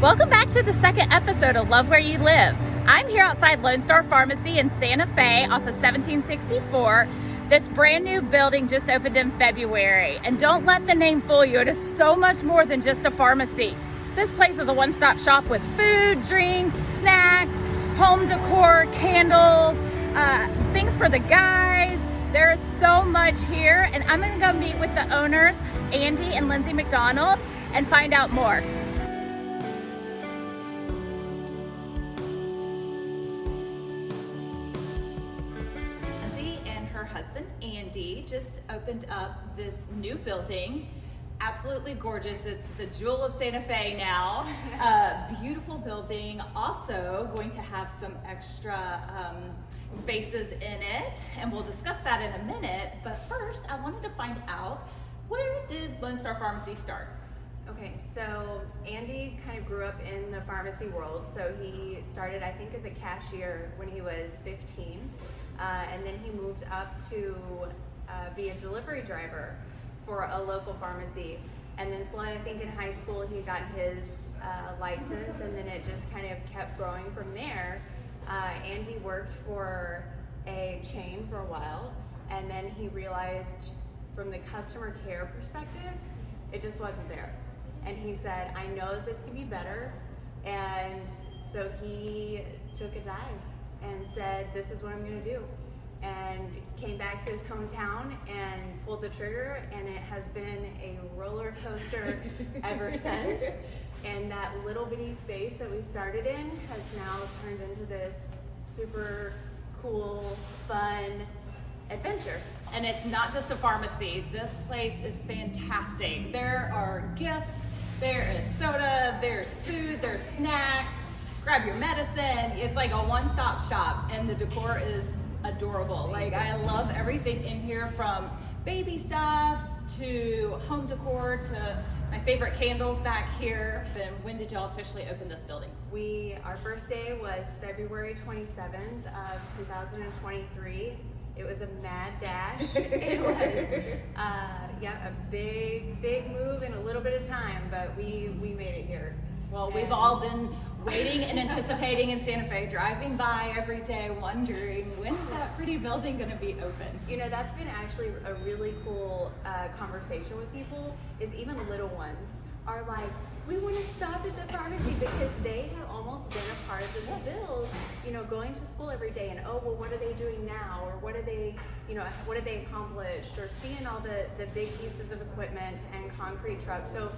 Welcome back to the second episode of Love Where You Live. I'm here outside Lone Star Pharmacy in Santa Fe off of 1764. This brand new building just opened in February. And don't let the name fool you, it is so much more than just a pharmacy. This place is a one-stop shop with food, drinks, snacks, home decor, candles, things for the guys. There is so much here, and I'm gonna go meet with the owners, Andy and Lindsey McDonald, and find out more. Lindsey and her husband, Andy, just opened up this new building. Absolutely gorgeous. It's the jewel of Santa Fe now. Beautiful building. Also going to have some extra spaces in it, and we'll discuss that in a minute. But first, I wanted to find out, where did Lone Star Pharmacy start? Okay, so Andy kind of grew up in the pharmacy world. So he started, I think, as a cashier when he was 15. And then he moved up to be a delivery driver for a local pharmacy. And then slowly, I think in high school, he got his license, and then it just kind of kept growing from there. Andy worked for a chain for a while, and then he realized from the customer care perspective, it just wasn't there. And he said, I know that this can be better. And so he took a dive and said, this is what I'm gonna do. And came back to his hometown and pulled the trigger, and it has been a roller coaster ever since. And that little bitty space that we started in has now turned into this super cool, fun adventure. And it's not just a pharmacy. This place is fantastic. There are gifts, there is soda, there's food, there's snacks. Grab your medicine. It's like a one-stop shop, and the decor is adorable. Like, I love everything in here, from baby stuff to home decor to my favorite candles back here. And when did y'all officially open this building? Our first day was February 27th of 2023. It was a mad dash. It was, a big move in a little bit of time, but we made it here. Well, we've all been waiting and anticipating in Santa Fe, driving by every day, wondering, when is that pretty building going to be open? You know, that's been actually a really cool conversation with people, is even little ones are like, we want to stop at the pharmacy, because they have almost been a part of this build, you know, going to school every day, and oh, well, what are they doing now? Or what are they, what have they accomplished? Or seeing all the big pieces of equipment and concrete trucks. So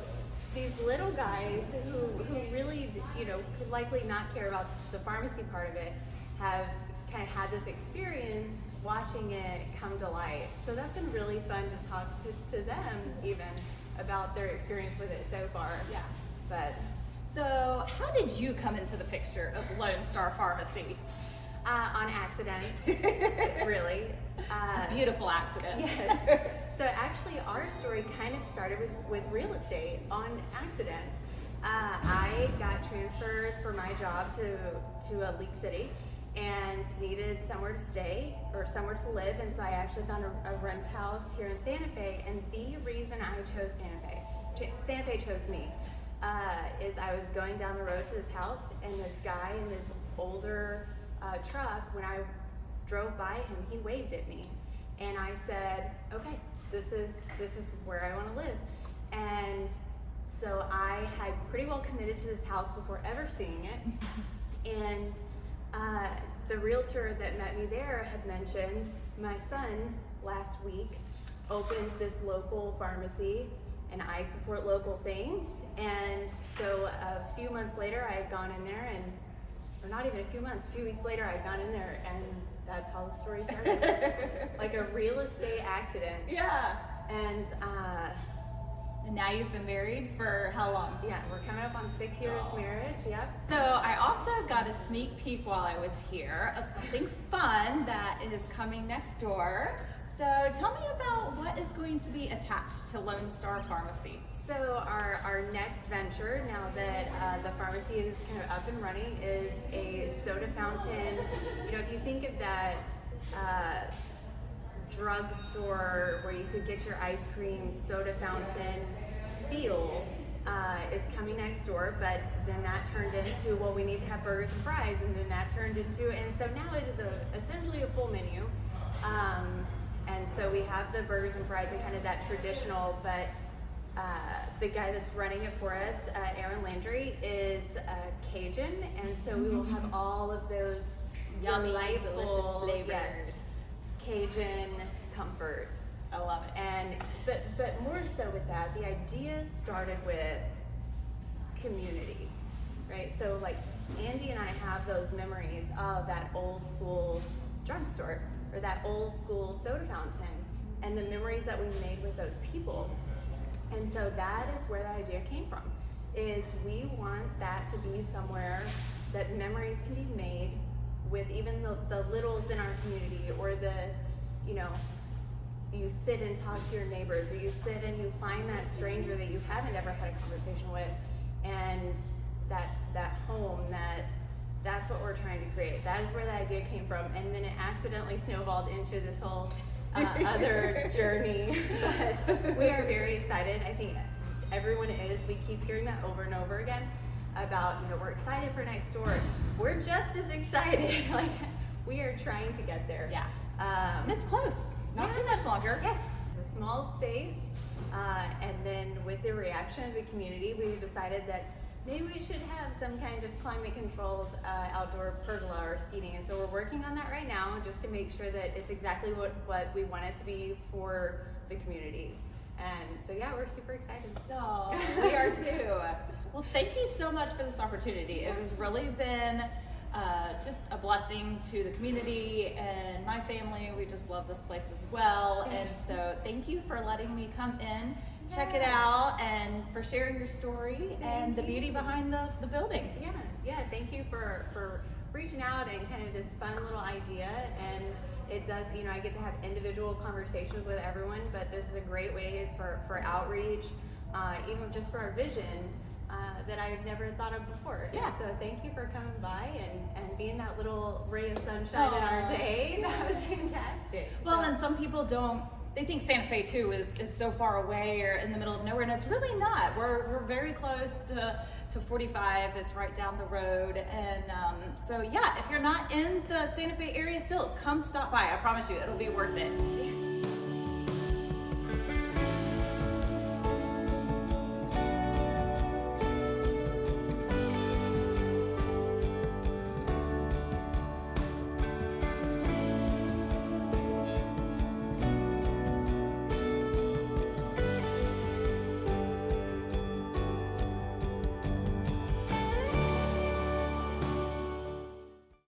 these little guys who really, could likely not care about the pharmacy part of it, have kind of had this experience watching it come to light. So that's been really fun to talk to them even about their experience with it so far. Yeah. But so how did you come into the picture of Lone Star Pharmacy? On accident, really. A beautiful accident. Yes. So actually, our story kind of started with real estate on accident. I got transferred for my job to a League City and needed somewhere to stay or somewhere to live, and so I actually found a rent house here in Santa Fe. And the reason I chose Santa Fe chose me, is I was going down the road to this house, and this guy in this older truck, when I drove by him, he waved at me, and I said, okay, this is where I want to live. And so I had pretty well committed to this house before ever seeing it. And the realtor that met me there had mentioned my son last week opened this local pharmacy, and I support local things. And so a few months later, I had gone in there, or not even a few months, a few weeks later, I had gone in there, and that's how the story started. Like a real estate accident. Yeah. And now you've been married for how long? Yeah, we're coming up on 6 years marriage. Yep. So I also got a sneak peek while I was here of something fun that is coming next door. So tell me about what is going to be attached to Lone Star Pharmacy. So our next venture, now that the pharmacy is kind of up and running, is a soda fountain. If you think of that drugstore where you could get your ice cream, soda fountain feel, is coming next door, but then that turned into, well, we need to have burgers and fries, and then that turned into, and so now it is essentially a full menu. And so we have the burgers and fries and kind of that traditional, but the guy that's running it for us, Aaron Landry, is Cajun, and so we will have all of those yummy, delightful, delicious flavors, yes, Cajun comforts. I love it. And but more so with that, the idea started with community, right? So like Andy and I have those memories of that old school drugstore or that old school soda fountain, and the memories that we made with those people. And so that is where the idea came from, is we want that to be somewhere that memories can be made with even the littles in our community, or the, you know, you sit and talk to your neighbors, or you sit and you find that stranger that you haven't ever had a conversation with, and that home, that's what we're trying to create. That is where the idea came from, and then it accidentally snowballed into this whole other journey. But we are very excited. I think everyone is. We keep hearing that over and over again about, you know, we're excited for next door. We're just as excited. Like, we are trying to get there. Yeah. And it's close. Not too much longer. Yes. It's a small space. And then with the reaction of the community, we decided that maybe we should have some kind of climate-controlled outdoor pergola or seating. And so we're working on that right now, just to make sure that it's exactly what we want it to be for the community. And so yeah, we're super excited. Oh, we are too. Well, thank you so much for this opportunity. It has really been just a blessing to the community and my family. We just love this place as well. And so thank you for letting me come in, check it out, and for sharing your story and the beauty behind the building. Yeah, thank you for reaching out and kind of this fun little idea. And it does, you know, I get to have individual conversations with everyone, but this is a great way for outreach, even just for our vision, that I've never thought of before. Yeah. And so thank you for coming by and being that little ray of sunshine in our day. That was fantastic. Well, and some people they think Santa Fe too is so far away or in the middle of nowhere, and it's really not. We're very close to 45. It's right down the road. And so yeah, if you're not in the Santa Fe area still, come stop by. I promise you, it'll be worth it.